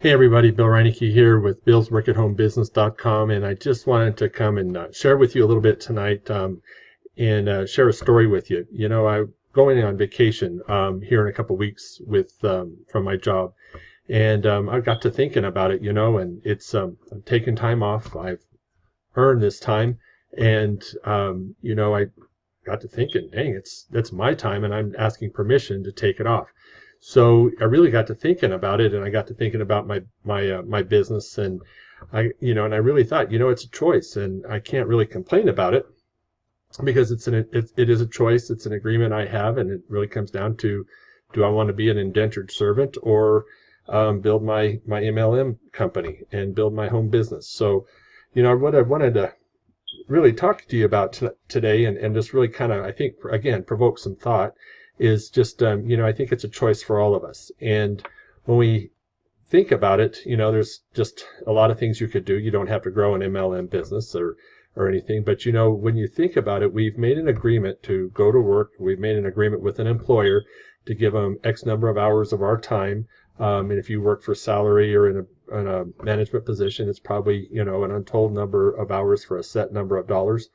Hey everybody, Bill Reineke here with BillsWorkAtHomeBusiness.com, and I just wanted to come and share with you a little bit tonight and share a story with you. I'm going on vacation here in a couple weeks with from my job, and I got to thinking about it, and I'm taking time off. I've earned this time, and I got to thinking, dang, that's my time, and I'm asking permission to take it off. So I really got to thinking about it, and I got to thinking about my business, and I really thought, it's a choice, and I can't really complain about it because it is a choice. It's an agreement I have, and it really comes down to, do I want to be an indentured servant or build my MLM company and build my home business? So, what I wanted to really talk to you about today and just really kind of, I think, again, provoke some thought is just, I think it's a choice for all of us. And when we think about it, there's just a lot of things you could do. You don't have to grow an MLM business or anything. But, when you think about it, we've made an agreement to go to work. We've made an agreement with an employer to give them X number of hours of our time. And if you work for salary or in a management position, it's probably, an untold number of hours for a set number of dollars,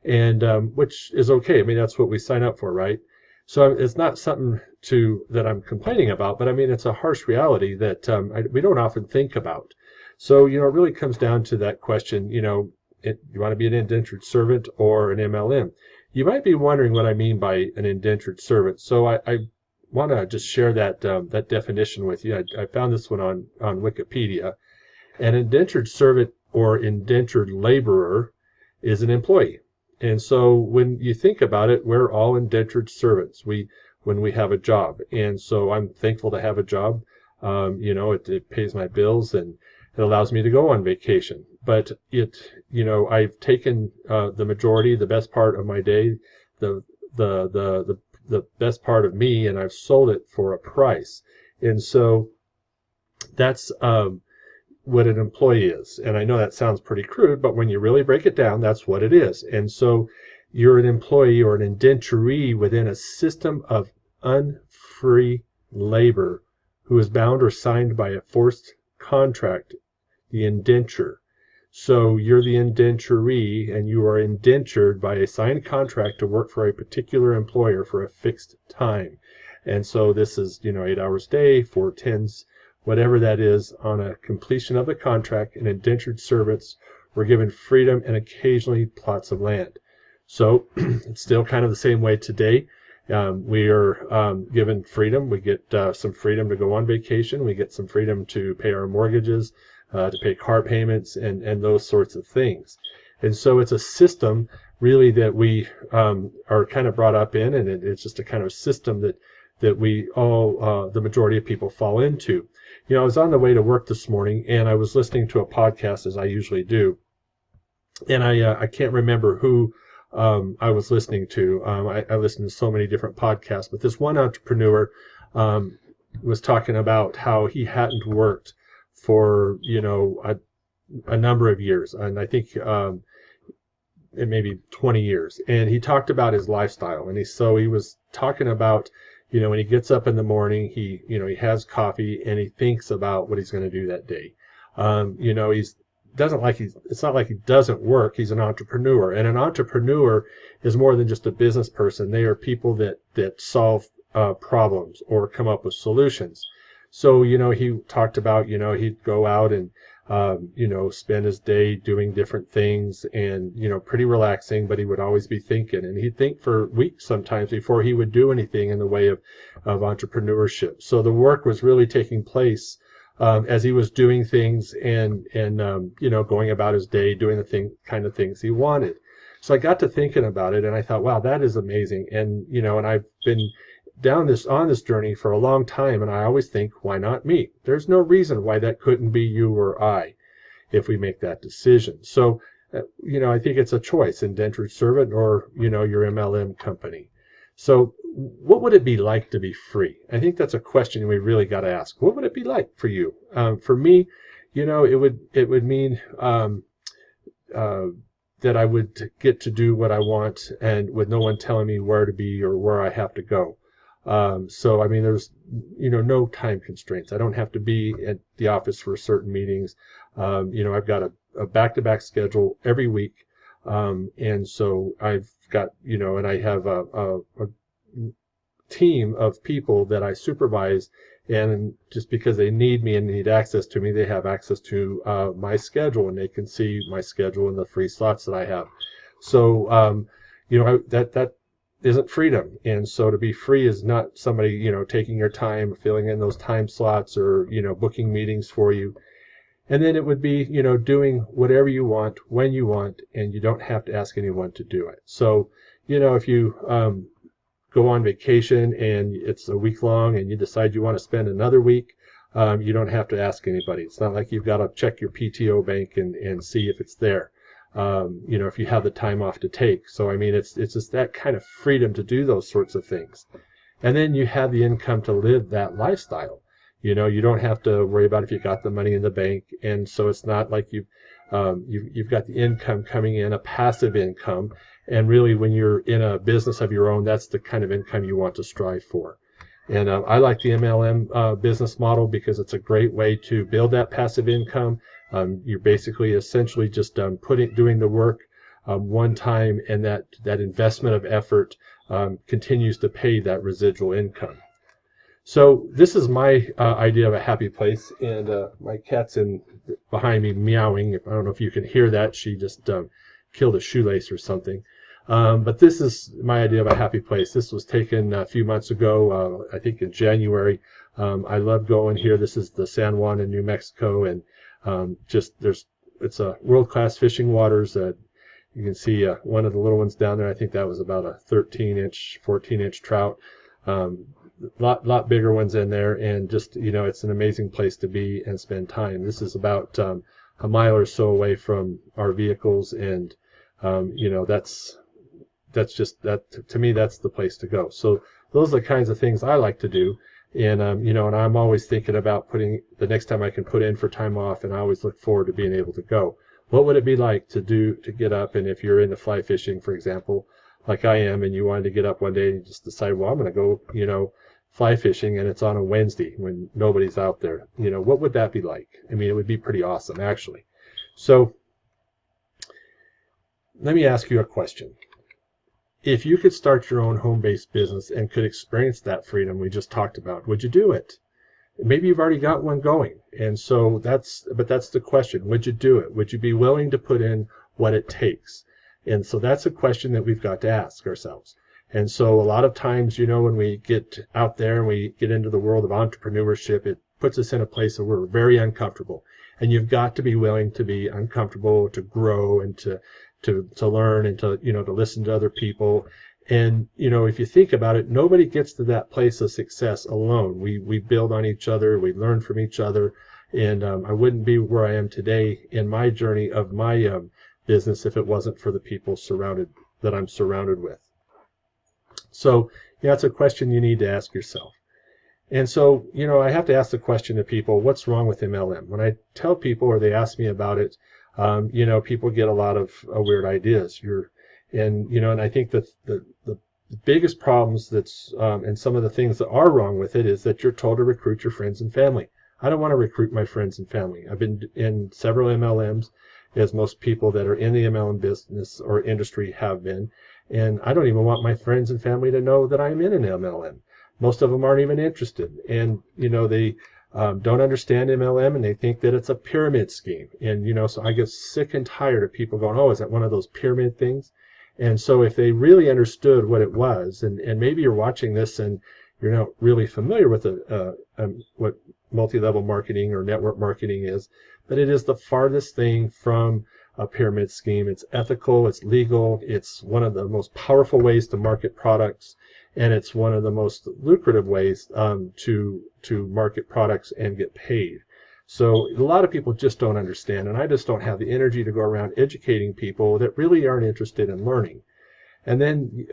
and which is okay. I mean, that's what we sign up for, right? So it's not something that I'm complaining about, but I mean, it's a harsh reality that we don't often think about. So, it really comes down to that question, you want to be an indentured servant or an MLM? You might be wondering what I mean by an indentured servant. So I want to just share that definition with you. I found this one on Wikipedia. An indentured servant or indentured laborer is an employee. And so when you think about it, we're all indentured servants when we have a job. And so I'm thankful to have a job. It pays my bills and it allows me to go on vacation. But I've taken the majority, the best part of my day, the best part of me, and I've sold it for a price. And so that's what an employee is. And I know that sounds pretty crude, but when you really break it down, that's what it is. And so you're an employee or an indenturee within a system of unfree labor who is bound or signed by a forced contract, the indenture. So you're the indenturee, and you are indentured by a signed contract to work for a particular employer for a fixed time. And so this is, 8 hours a day, 4/10s, whatever that is. On a completion of the contract, and indentured servants were given freedom and occasionally plots of land. So it's still kind of the same way today. We are given freedom. We get some freedom to go on vacation. We get some freedom to pay our mortgages, to pay car payments, and those sorts of things. And so it's a system really that we are kind of brought up in, and it's just a kind of system that we all, the majority of people, fall into. I was on the way to work this morning, and I was listening to a podcast, as I usually do, and I can't remember who I was listening to. I listen to so many different podcasts, but this one entrepreneur was talking about how he hadn't worked for a number of years, and I think it may be 20 years. And he talked about his lifestyle, and he was talking about, when he gets up in the morning, he has coffee and he thinks about what he's going to do that day. It's not like he doesn't work. He's an entrepreneur, and an entrepreneur is more than just a business person. They are people that solve problems or come up with solutions. So, he talked about, he'd go out and, spend his day doing different things and, pretty relaxing, but he would always be thinking, and he'd think for weeks sometimes before he would do anything in the way of entrepreneurship. So the work was really taking place as he was doing things and going about his day, doing the kind of things he wanted. So I got to thinking about it, and I thought, wow, that is amazing. And, and I've been on this journey for a long time, and I always think, why not me? There's no reason why that couldn't be you or I if we make that decision. So, I think it's a choice, indentured servant or, your MLM company. So what would it be like to be free? I think that's a question we really got to ask. What would it be like for you? For me, it would mean that I would get to do what I want, and with no one telling me where to be or where I have to go. So, I mean, there's, no time constraints. I don't have to be at the office for certain meetings. I've got a back-to-back schedule every week. And so I've got, and I have a team of people that I supervise, and just because they need me and need access to me, they have access to my schedule, and they can see my schedule and the free slots that I have. So, that isn't freedom. And so to be free is not somebody, taking your time, filling in those time slots, or, booking meetings for you. And then it would be, doing whatever you want, when you want, and you don't have to ask anyone to do it. So, if you go on vacation and it's a week long and you decide you want to spend another week, you don't have to ask anybody. It's not like you've got to check your PTO bank and see if it's there, if you have the time off to take. So, I mean, it's just that kind of freedom to do those sorts of things. And then you have the income to live that lifestyle. You don't have to worry about if you got the money in the bank. And so it's not like you've got the income coming in, a passive income. And really, when you're in a business of your own, that's the kind of income you want to strive for. And I like the MLM business model because it's a great way to build that passive income. You're basically essentially just doing the work one time, and that investment of effort continues to pay that residual income. So this is my idea of a happy place, and my cat's behind me meowing. I don't know if you can hear that. She just killed a shoelace or something. But this is my idea of a happy place. This was taken a few months ago, I think in January. I love going here. This is the San Juan in New Mexico, and it's a world-class fishing waters. You can see one of the little ones down there. I think that was about a 13-inch, 14-inch trout. Lot bigger ones in there, and just, it's an amazing place to be and spend time. This is about a mile or so away from our vehicles, and that's just that to me, that's the place to go. So those are the kinds of things I like to do. And and I'm always thinking about putting the next time I can put in for time off, and I always look forward to being able to go. What would it be like to get up, and if you're into fly fishing, for example, like I am, and you wanted to get up one day and you just decide, well, I'm going to go, fly fishing, and it's on a Wednesday when nobody's out there. What would that be like? I mean, it would be pretty awesome, actually. So let me ask you a question. If you could start your own home-based business and could experience that freedom we just talked about, would you do it? Maybe you've already got one going, and so that's the question. Would you do it? Would you be willing to put in what it takes? And so that's a question that we've got to ask ourselves. And so a lot of times, when we get out there and we get into the world of entrepreneurship, it puts us in a place where we're very uncomfortable. And you've got to be willing to be uncomfortable, to grow, and to learn, and to listen to other people. And if you think about it, nobody gets to that place of success alone. We build on each other, we learn from each other, and I wouldn't be where I am today in my journey of my business if it wasn't for the people that I'm surrounded with. So that's a question you need to ask yourself. And so, I have to ask the question to people, what's wrong with MLM? When I tell people, or they ask me about it, people get a lot of weird ideas. And I think that the biggest problems and some of the things that are wrong with it is that you're told to recruit your friends and family. I don't want to recruit my friends and family. I've been in several MLMs, as most people that are in the MLM business or industry have been. And I don't even want my friends and family to know that I'm in an MLM. Most of them aren't even interested. And, they don't understand MLM, and they think that it's a pyramid scheme. And, so I get sick and tired of people going, oh, is that one of those pyramid things? And so if they really understood what it was, and maybe you're watching this and you're not really familiar with what multi-level marketing or network marketing is, but it is the farthest thing from a pyramid scheme. It's ethical, it's legal, it's one of the most powerful ways to market products, and it's one of the most lucrative ways to market products and get paid. So a lot of people just don't understand, and I just don't have the energy to go around educating people that really aren't interested in learning. And then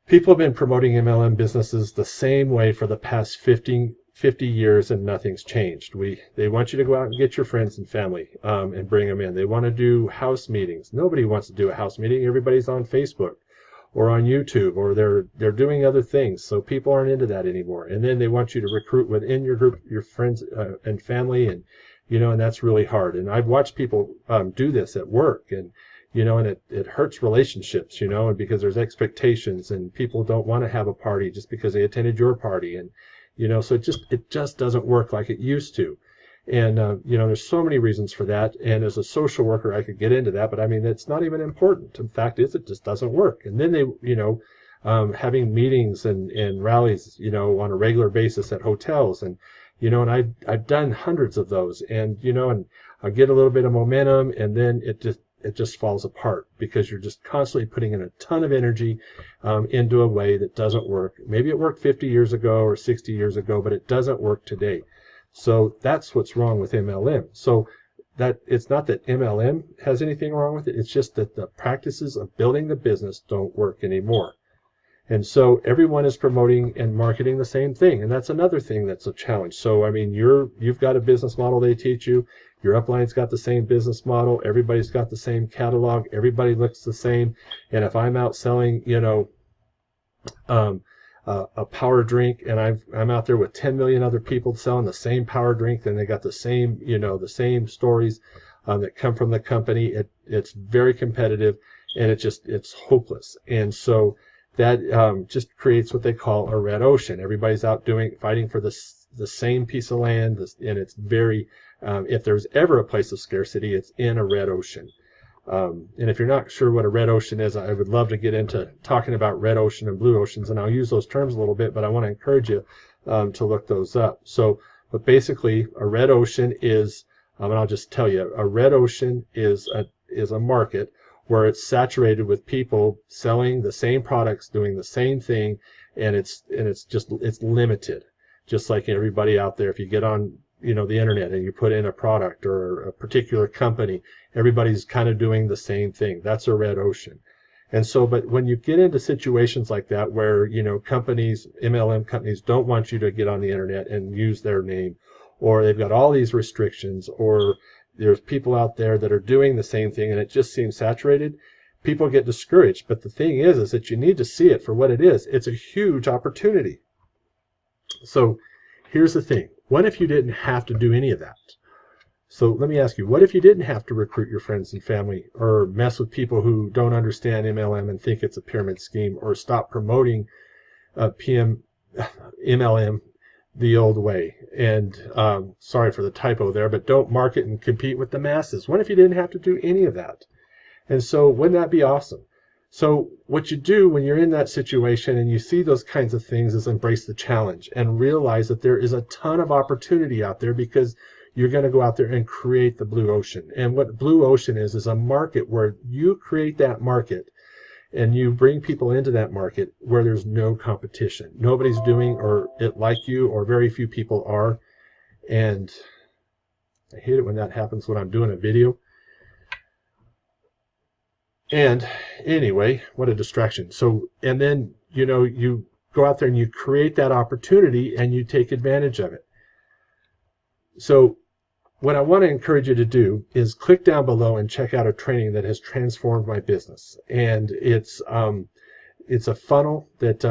people have been promoting MLM businesses the same way for the past 50 years, and nothing's changed. They want you to go out and get your friends and family and bring them in. They want to do house meetings. Nobody wants to do a house meeting. Everybody's on Facebook. or on YouTube, or they're doing other things. So people aren't into that anymore. And then they want you to recruit within your group, your friends and family, and and that's really hard. And I've watched people do this at work, and and it hurts relationships, and because there's expectations, and people don't want to have a party just because they attended your party, and so it just doesn't work like it used to. And there's so many reasons for that. And as a social worker, I could get into that, but I mean, it's not even important. The fact is, it just doesn't work. And then they, having meetings and rallies, on a regular basis at hotels, and and I've done hundreds of those, and and I get a little bit of momentum, and then it just falls apart because you're just constantly putting in a ton of energy into a way that doesn't work. Maybe it worked 50 years ago or 60 years ago, but it doesn't work today. So that's what's wrong with MLM. So that it's not that MLM has anything wrong with it. It's just that the practices of building the business don't work anymore. And so everyone is promoting and marketing the same thing. And that's another thing that's a challenge. So, I mean, you've got a business model they teach you. Your upline's got the same business model. Everybody's got the same catalog. Everybody looks the same. And if I'm out selling, a power drink, and I'm out there with 10 million other people selling the same power drink, then they got the same, the same stories that come from the company. It's very competitive, and it's hopeless. And so that just creates what they call a red ocean. Everybody's out fighting for the same piece of land, and it's very, if there's ever a place of scarcity, it's in a red ocean. And if you're not sure what a red ocean is, I would love to get into talking about red ocean and blue oceans, and I'll use those terms a little bit, but I want to encourage you to look those up. So, but basically, a red ocean is, and I'll just tell you, a red ocean is a market where it's saturated with people selling the same products, doing the same thing, and it's limited. Just like everybody out there, if you get on the internet and you put in a product or a particular company, everybody's kind of doing the same thing. That's a red ocean. And so, but when you get into situations like that where, companies, MLM companies don't want you to get on the internet and use their name, or they've got all these restrictions, or there's people out there that are doing the same thing and it just seems saturated, people get discouraged. But the thing is that you need to see it for what it is. It's a huge opportunity. So here's the thing. What if you didn't have to do any of that? So let me ask you, what if you didn't have to recruit your friends and family, or mess with people who don't understand MLM and think it's a pyramid scheme, or stop promoting MLM the old way? And sorry for the typo there, but don't market and compete with the masses. What if you didn't have to do any of that? And so wouldn't that be awesome? So what you do when you're in that situation and you see those kinds of things is embrace the challenge and realize that there is a ton of opportunity out there, because you're going to go out there and create the blue ocean. And what blue ocean is a market where you create that market and you bring people into that market where there's no competition. Nobody's doing or it like you, or very few people are. And I hate it when that happens when I'm doing a video. And anyway, what a distraction. So, and then, you go out there and you create that opportunity and you take advantage of it. So what I want to encourage you to do is click down below and check out a training that has transformed my business. And it's a funnel that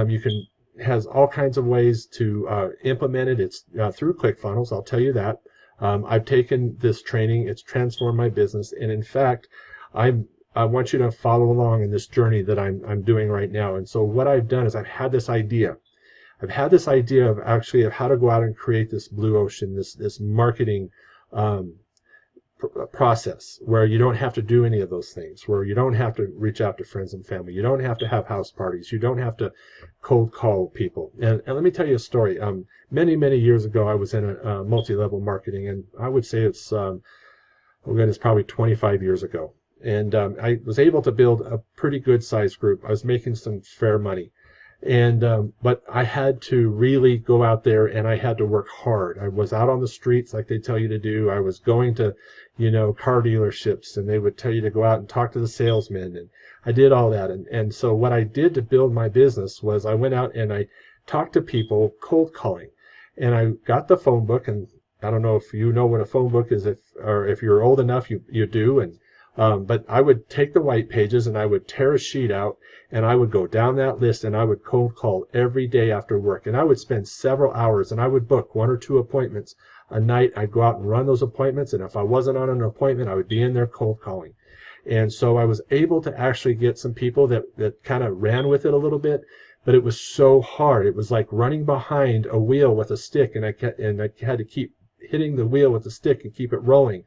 has all kinds of ways to implement it. It's through ClickFunnels, I'll tell you that. I've taken this training, it's transformed my business, and in fact, I want you to follow along in this journey that I'm doing right now. And so what I've done is I've had this idea of actually of how to go out and create this blue ocean, this marketing process where you don't have to do any of those things, where you don't have to reach out to friends and family, you don't have to have house parties, you don't have to cold call people. And let me tell you a story. Many years ago, I was in a multi-level marketing, and I would say it's probably 25 years ago. And I was able to build a pretty good sized group. I was making some fair money. And but I had to really go out there and I had to work hard. I was out on the streets like they tell you to do. I was going to, car dealerships, and they would tell you to go out and talk to the salesmen. And I did all that. And so what I did to build my business was I went out and I talked to people cold calling. And I got the phone book, and I don't know if you know what a phone book is, if you're old enough, you do. And But I would take the white pages and I would tear a sheet out and I would go down that list and I would cold call every day after work. And I would spend several hours and I would book 1 or 2 appointments a night. I'd go out and run those appointments. And if I wasn't on an appointment, I would be in there cold calling. And so I was able to actually get some people that kind of ran with it a little bit, but it was so hard. It was like running behind a wheel with a stick, and I had to keep hitting the wheel with the stick and keep it rolling,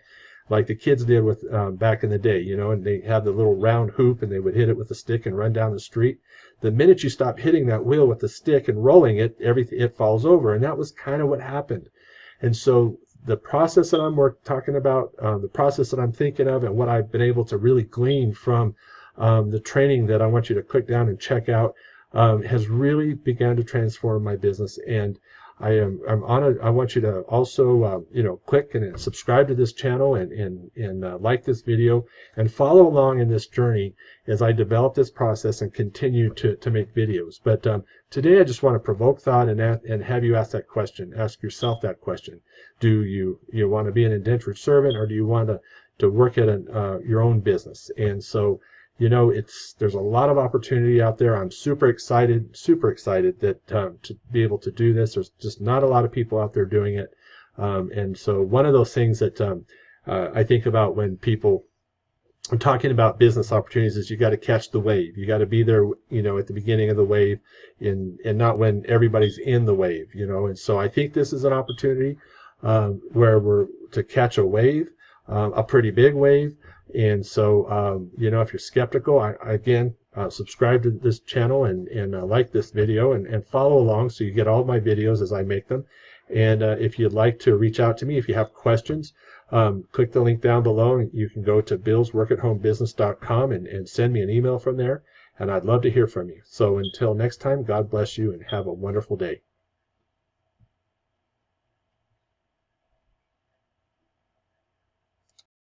like the kids did with back in the day, you know, and they had the little round hoop and they would hit it with a stick and run down the street. The minute you stop hitting that wheel with the stick and rolling it, it falls over, and that was kind of what happened. And so the process that I'm talking about, the process that I'm thinking of, and what I've been able to really glean from the training that I want you to click down and check out, has really begun to transform my business. And I'm honored. I want you to also click and subscribe to this channel and like this video and follow along in this journey as I develop this process and continue to make videos. But today I just want to provoke thought and have you ask that question. Ask yourself that question. Do you want to be an indentured servant, or do you want to work at your own business? And so, there's a lot of opportunity out there. I'm super excited that to be able to do this. There's just not a lot of people out there doing it. And so one of those things that I think about when people are talking about business opportunities is you got to catch the wave. You got to be there, at the beginning of the wave and not when everybody's in the wave, And so I think this is an opportunity where we're to catch a wave, a pretty big wave. And so, if you're skeptical, again, subscribe to this channel and like this video and follow along so you get all of my videos as I make them. And if you'd like to reach out to me, if you have questions, click the link down below and you can go to billsworkathomebusiness.com and send me an email from there. And I'd love to hear from you. So until next time, God bless you and have a wonderful day.